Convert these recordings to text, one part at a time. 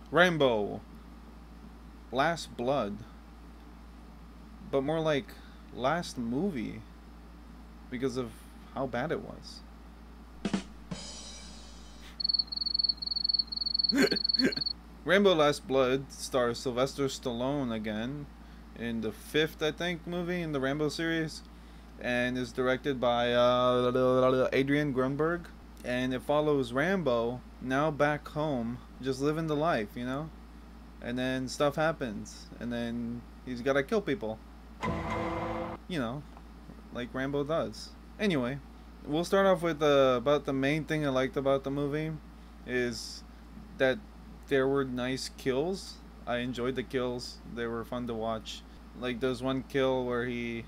Rambo, Last Blood, but more like last movie because of how bad it was. Rambo Last Blood stars Sylvester Stallone again in the fifth, I think, movie in the Rambo series, and is directed by Adrian Grunberg. And it follows Rambo now back home, just living the life, you know. And then stuff happens, and then he's gotta kill people, you know, like Rambo does. Anyway, we'll start off with about the main thing I liked about the movie is that there were nice kills. I enjoyed the kills. They were fun to watch. Like there's one kill where he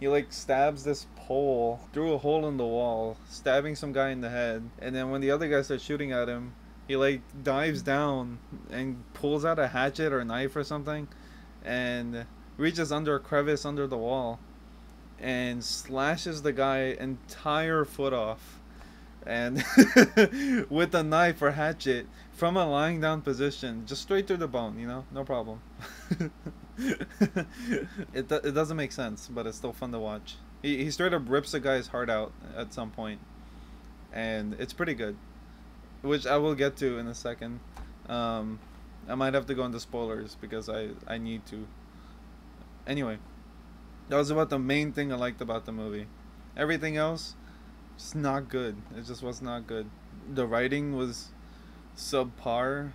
like stabs this pole through a hole in the wall, stabbing some guy in the head, and then when the other guy starts shooting at him, he like dives down and pulls out a hatchet or a knife or something and reaches under a crevice under the wall and slashes the guy entire foot off and with a knife or hatchet from a lying down position, just straight through the bone, you know, no problem. It doesn't make sense, but it's still fun to watch. He straight up rips a guy's heart out at some point, and it's pretty good, which I will get to in a second. Um, I might have to go into spoilers because I need to. Anyway, that was about the main thing I liked about the movie. Everything else, just not good. It just was not good. The writing was subpar.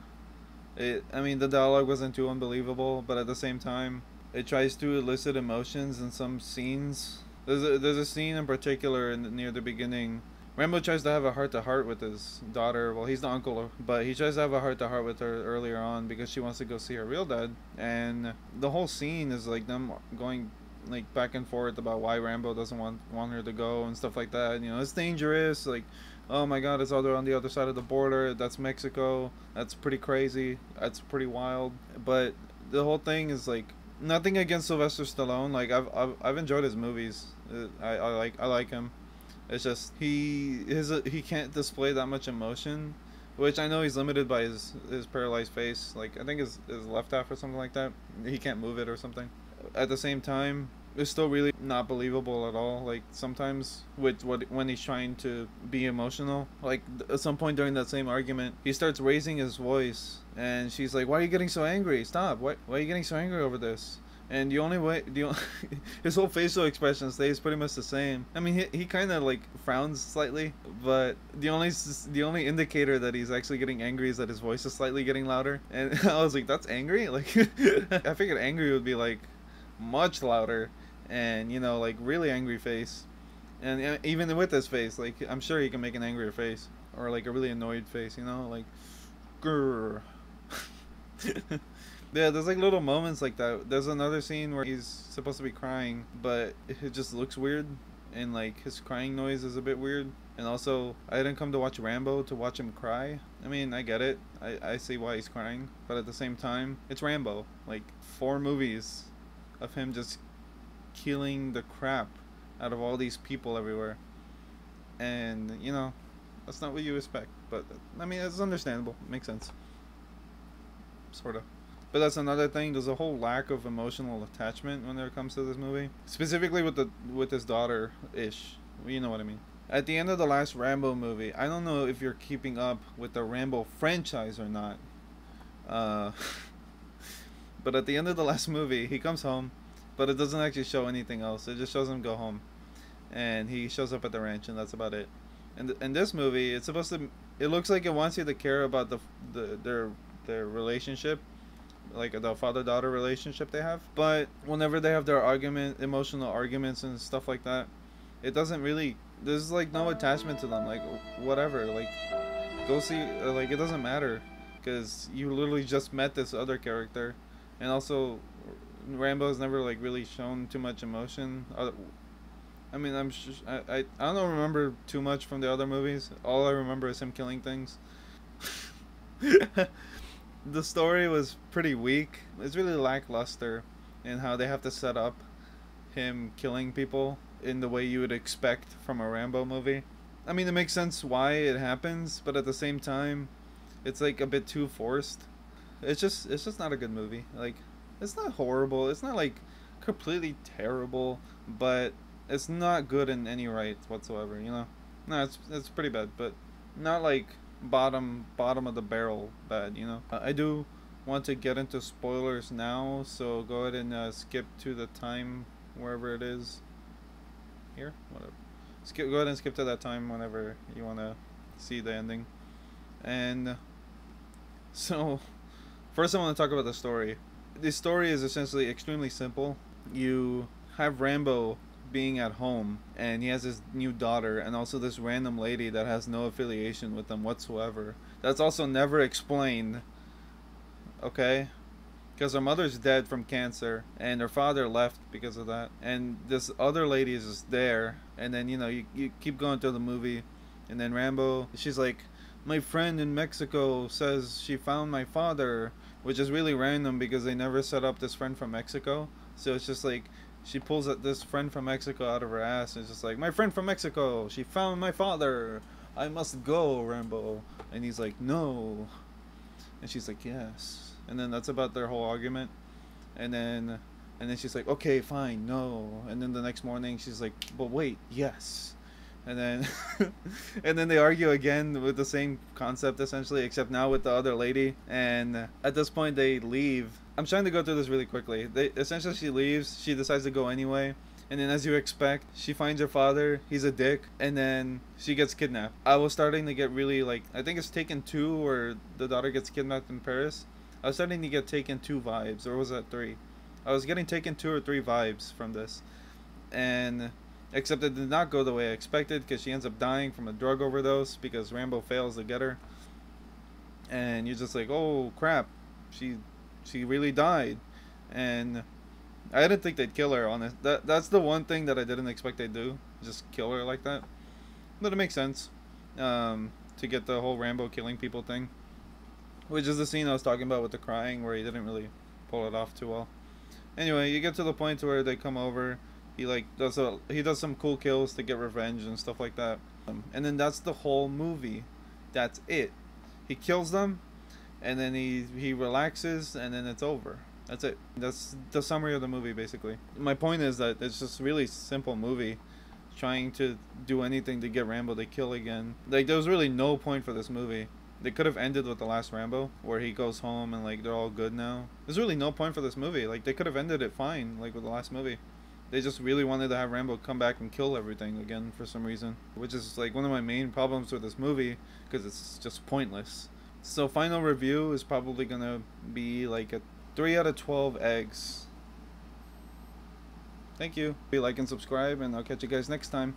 I mean, the dialogue wasn't too unbelievable, but at the same time, it tries to elicit emotions in some scenes. There's a scene in particular near the beginning. Rambo tries to have a heart to heart with his daughter. Well, he's the uncle, but he tries to have a heart to heart with her earlier on because she wants to go see her real dad. And the whole scene is like them going like back and forth about why Rambo doesn't want her to go and stuff like that. You know, it's dangerous. Like, oh my God, it's on the other side of the border. That's Mexico. That's pretty crazy. That's pretty wild. But the whole thing is like nothing against Sylvester Stallone. Like I've enjoyed his movies. I like him. It's just he can't display that much emotion, which I know he's limited by his paralyzed face. Like I think his left half or something like that. He can't move it or something. At the same time, it's still really not believable at all. Like sometimes with when he's trying to be emotional, like at some point during that same argument, he starts raising his voice, and she's like, "Why are you getting so angry? Stop! Why are you getting so angry over this?" And the only way, his whole facial expression stays pretty much the same. I mean, he kind of like frowns slightly, but the only indicator that he's actually getting angry is that his voice is slightly getting louder. And I was like, that's angry? Like, I figured angry would be like much louder, and you know, like really angry face. And even with his face, like I'm sure he can make an angrier face or like a really annoyed face, you know, like, grrr. Yeah, there's like little moments like that. There's another scene where he's supposed to be crying, but it just looks weird, and like his crying noise is a bit weird. And also, I didn't come to watch Rambo to watch him cry. I mean, I get it. I see why he's crying, but at the same time, it's Rambo. Like 4 movies of him just killing the crap out of all these people everywhere, and you know, that's not what you expect. But I mean, it's understandable. It makes sense, sort of. But that's another thing. There's a whole lack of emotional attachment when it comes to this movie, specifically with his daughter ish. You know what I mean. At the end of the last Rambo movie, I don't know if you're keeping up with the Rambo franchise or not. Uh, but at the end of the last movie, he comes home, but it doesn't actually show anything else. It just shows him go home, and he shows up at the ranch, and that's about it. And in this movie, it's supposed to. It looks like it wants you to care about their relationship, like the father-daughter relationship they have. But whenever they have their emotional arguments and stuff like that, it doesn't really. There's like no attachment to them. Like whatever. Like go see. Like it doesn't matter, because you literally just met this other character, and also Rambo's never like really shown too much emotion. I mean, I don't remember too much from the other movies. All I remember is him killing things. The story was pretty weak. It's really lackluster in how they have to set up him killing people in the way you would expect from a Rambo movie. I mean, it makes sense why it happens, but at the same time, it's like a bit too forced. it's just not a good movie. Like, it's not horrible. It's not like completely terrible, but it's not good in any right whatsoever. You know, no, it's pretty bad, but not like bottom of the barrel bad. You know, I do want to get into spoilers now, so go ahead and skip to the time wherever it is. Here, whatever. Go ahead and skip to that time whenever you want to see the ending. And so, first I want to talk about the story. The story is essentially extremely simple. You have Rambo being at home, and he has his new daughter, and also this random lady that has no affiliation with them whatsoever. That's also never explained, okay? Because her mother's dead from cancer, and her father left because of that. And this other lady is just there, and then, you know, you keep going through the movie, and then Rambo, she's like, my friend in Mexico says she found my father, which is really random because they never set up this friend from Mexico. So it's just like, she pulls this friend from Mexico out of her ass, and it's just like, my friend from Mexico, she found my father, I must go, Rambo. And he's like, no. And she's like, yes. And then that's about their whole argument. And then she's like, okay, fine, no. And then the next morning she's like, but wait, yes. And then and then they argue again with the same concept essentially, except now with the other lady. And at this point they leave. I'm trying to go through this really quickly. She leaves, she decides to go anyway. And then, as you expect, she finds her father. He's a dick. And then she gets kidnapped. I was starting to get really, like, I think it's Taken 2 where the daughter gets kidnapped in Paris. I was starting to get Taken 2 vibes. Or was that 3? I was getting Taken 2 or 3 vibes from this. And except it did not go the way I expected, because she ends up dying from a drug overdose because Rambo fails to get her. And you're just like, oh crap, she really died. And I didn't think they'd kill her, honest. That's the one thing that I didn't expect they'd do, just kill her like that. But it makes sense, to get the whole Rambo killing people thing, which is the scene I was talking about with the crying, where he didn't really pull it off too well. Anyway, you get to the point where they come over. He like does some cool kills to get revenge and stuff like that. And then that's the whole movie. That's it. He kills them, and then he relaxes, and then it's over. That's it. That's the summary of the movie, basically. My point is that it's just a really simple movie, trying to do anything to get Rambo to kill again. Like, there was really no point for this movie. They could have ended with the last Rambo, where he goes home and like they're all good now. There's really no point for this movie. Like, they could have ended it fine, like with the last movie. They just really wanted to have Rambo come back and kill everything again for some reason, which is like one of my main problems with this movie, because it's just pointless. So final review is probably gonna be like a 3 out of 12 eggs. Thank you. Like and subscribe, and I'll catch you guys next time.